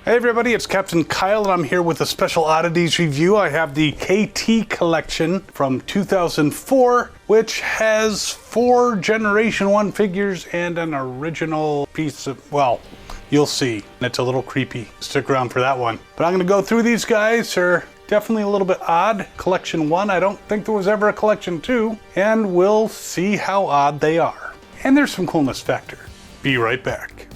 Hey everybody, it's Captain Kyle and I'm here with a special Oddities review. I have the KT collection from 2004, which has 4 Generation 1 figures and an original piece of, well, you'll see. It's a little creepy. Stick around for that one. But I'm gonna go through these guys. They're definitely a little bit odd. Collection 1, I don't think there was ever a Collection 2, and we'll see how odd they are. And there's some coolness factor. Be right back.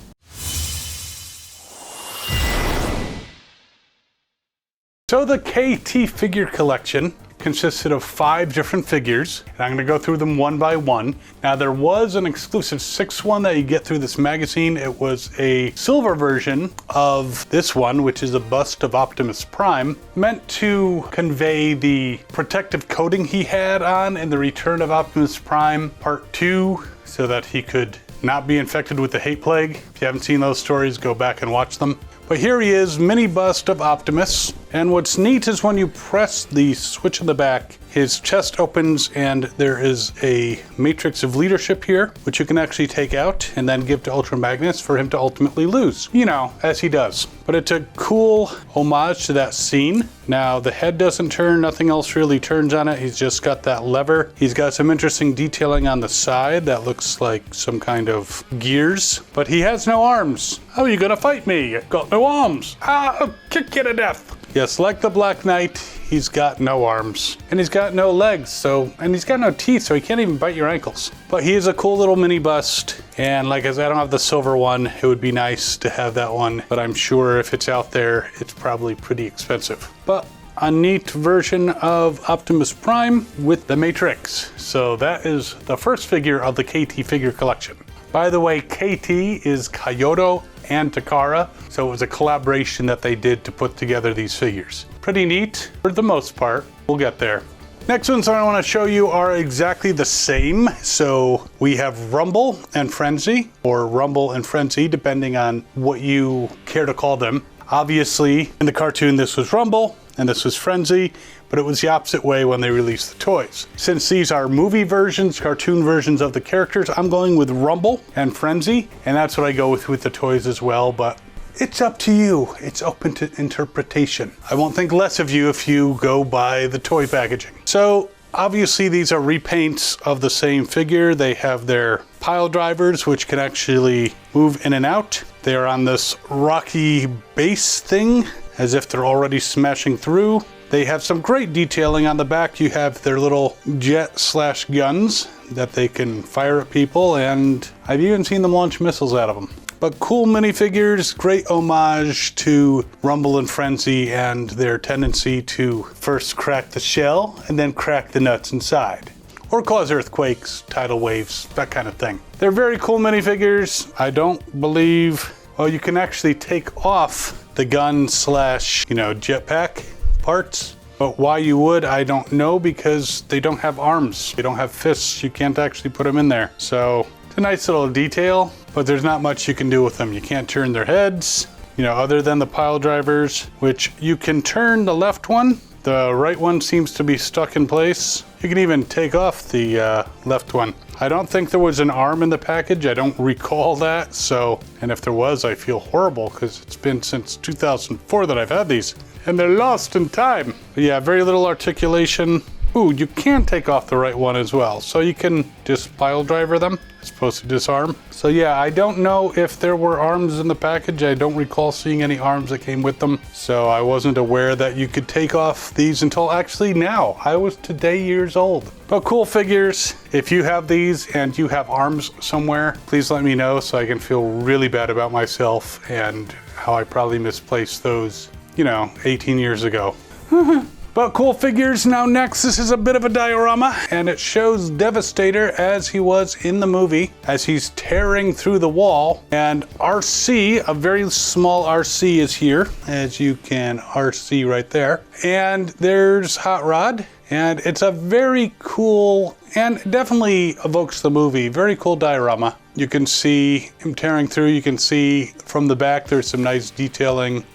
So the KT figure collection consisted of 5 different figures, and I'm going to go through them one by one. Now there was an exclusive 6th one that you get through this magazine. It was a silver version of this one, which is a bust of Optimus Prime, meant to convey the protective coating he had on in the Return of Optimus Prime Part 2, so that he could not be infected with the hate plague. If you haven't seen those stories, go back and watch them. But here he is, mini bust of Optimus. And what's neat is when you press the switch in the back, his chest opens and there is a matrix of leadership here, which you can actually take out and then give to Ultra Magnus for him to ultimately lose. You know, as he does. But it's a cool homage to that scene. Now the head doesn't turn, nothing else really turns on it. He's just got that lever. He's got some interesting detailing on the side that looks like some kind of gears, but he has no arms. How are you gonna fight me? I've got no arms. I'll kick you to death. Yes, like the Black Knight, he's got no arms. And he's got no legs, and he's got no teeth, so he can't even bite your ankles. But he is a cool little mini bust. And like I said, I don't have the silver one. It would be nice to have that one, but I'm sure if it's out there, it's probably pretty expensive. But a neat version of Optimus Prime with the Matrix. So that is the first figure of the KT figure collection. By the way, KT is Kaiyodo and Takara, so it was a collaboration that they did to put together these figures. Pretty neat for the most part. We'll get there. Next ones I want to show you are exactly the same. So we have Rumble and Frenzy, or Rumble and Frenzy, depending on what you care to call them. Obviously, in the cartoon, this was Rumble and this was Frenzy, but it was the opposite way when they released the toys. Since these are movie versions, cartoon versions of the characters, I'm going with Rumble and Frenzy, and that's what I go with the toys as well, but it's up to you. It's open to interpretation. I won't think less of you if you go by the toy packaging. So obviously these are repaints of the same figure. They have their piledrivers, which can actually move in and out. They are on this rocky base thing, as if they're already smashing through. They have some great detailing on the back. You have their little jet/guns that they can fire at people, and I've even seen them launch missiles out of them. But cool minifigures, great homage to Rumble and Frenzy and their tendency to first crack the shell and then crack the nuts inside. Or cause earthquakes, tidal waves, that kind of thing. They're very cool minifigures. I don't believe, well, you can actually take off the gun slash, jetpack parts. But why you would, I don't know, because they don't have arms. They don't have fists. You can't actually put them in there. So it's a nice little detail, but there's not much you can do with them. You can't turn their heads, other than the pile drivers, which you can turn the left one. The right one seems to be stuck in place. You can even take off the left one. I don't think there was an arm in the package. I don't recall that. So, and if there was, I feel horrible because it's been since 2004 that I've had these and they're lost in time. But yeah, very little articulation. Ooh, you can take off the right one as well. So you can just pile driver them as opposed to disarm. So yeah, I don't know if there were arms in the package. I don't recall seeing any arms that came with them. So I wasn't aware that you could take off these until actually now. I was today years old. But cool figures. If you have these and you have arms somewhere, please let me know so I can feel really bad about myself and how I probably misplaced those, 18 years ago. But cool figures. Now next, this is a bit of a diorama, and it shows Devastator as he was in the movie, as he's tearing through the wall. And Arcee, a very small Arcee, is here, as you can see right there. And there's Hot Rod, and it's a very cool, and definitely evokes the movie, very cool diorama. You can see him tearing through. You can see from the back there's some nice detailing,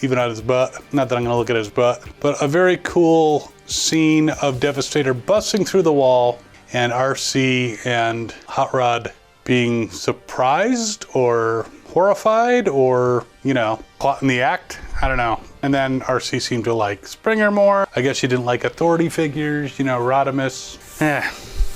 even on his butt. Not that I'm gonna look at his butt, but a very cool scene of Devastator busting through the wall and Arcee and Hot Rod being surprised or horrified or you know, caught in the act. I don't know. And then Arcee seemed to like Springer more. I guess she didn't like authority figures, you know, Rodimus.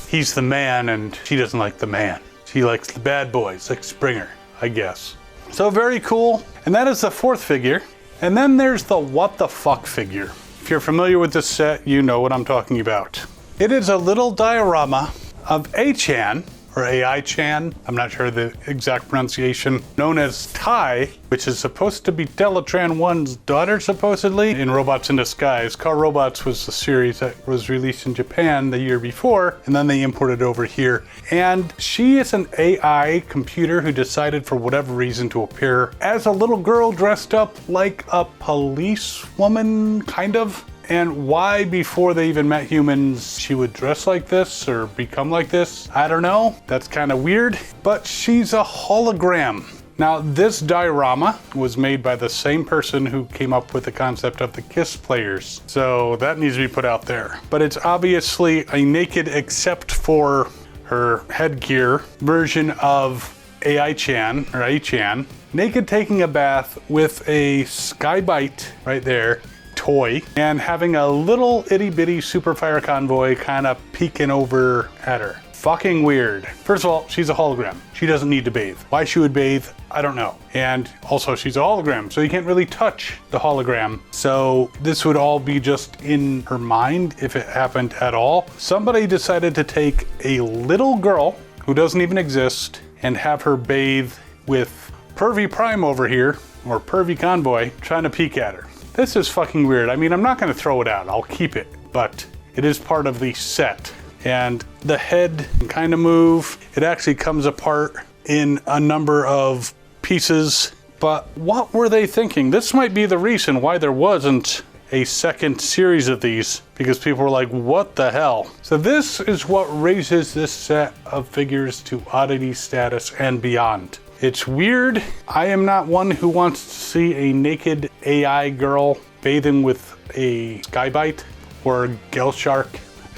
He's the man and she doesn't like the man. She likes the bad boys, like Springer, I guess. So very cool. And that is the fourth figure. And then there's the what the fuck figure. If you're familiar with this set, you know what I'm talking about. It is a little diorama of A-chan, or AI-chan, I'm not sure the exact pronunciation, known as Tai, which is supposed to be Teletran 1's daughter, supposedly, in Robots in Disguise. Car Robots was the series that was released in Japan the year before, and then they imported over here. And she is an AI computer who decided for whatever reason to appear as a little girl dressed up like a policewoman, kind of. And why, before they even met humans, she would dress like this or become like this, I don't know. That's kind of weird, but she's a hologram. Now, this diorama was made by the same person who came up with the concept of the KISS players. So that needs to be put out there. But it's obviously a naked, except for her headgear, version of AI-chan, or A-chan, naked taking a bath with a Skybite right there, toy, and having a little itty bitty super fire convoy kind of peeking over at her. Fucking weird. First of all, she's a hologram. She doesn't need to bathe. Why she would bathe, I don't know. And also she's a hologram, so you can't really touch the hologram. So this would all be just in her mind if it happened at all. Somebody decided to take a little girl who doesn't even exist and have her bathe with Pervy Prime over here, or Pervy Convoy, trying to peek at her. This is fucking weird. I mean, I'm not gonna throw it out, I'll keep it, but it is part of the set. And the head can kind of move. It actually comes apart in a number of pieces, but what were they thinking? This might be the reason why there wasn't a second series of these, because people were like, what the hell? So this is what raises this set of figures to oddity status and beyond. It's weird. I am not one who wants to see a naked AI girl bathing with a Skybite, or Gel Shark,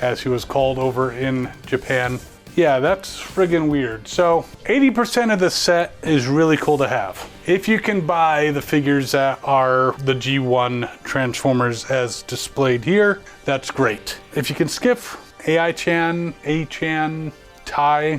as he was called over in Japan. Yeah, that's friggin' weird. So 80% of the set is really cool to have. If you can buy the figures that are the G1 Transformers as displayed here, that's great. If you can skip AI-chan, A-chan, Tai,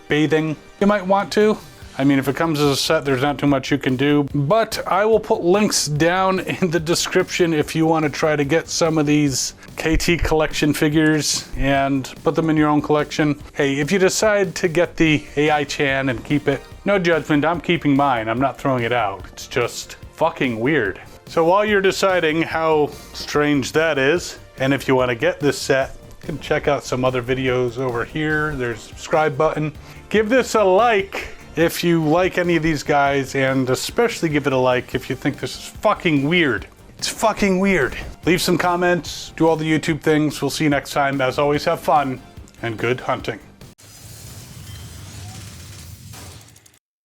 bathing, you might want to. I mean, if it comes as a set, there's not too much you can do, but I will put links down in the description if you want to try to get some of these KT collection figures and put them in your own collection. Hey, if you decide to get the AI-chan and keep it, no judgment, I'm keeping mine. I'm not throwing it out. It's just fucking weird. So while you're deciding how strange that is, and if you want to get this set, you can check out some other videos over here. There's a subscribe button. Give this a like if you like any of these guys, and especially give it a like if you think this is fucking weird. It's fucking weird. Leave some comments, do all the YouTube things. We'll see you next time. As always, have fun and good hunting.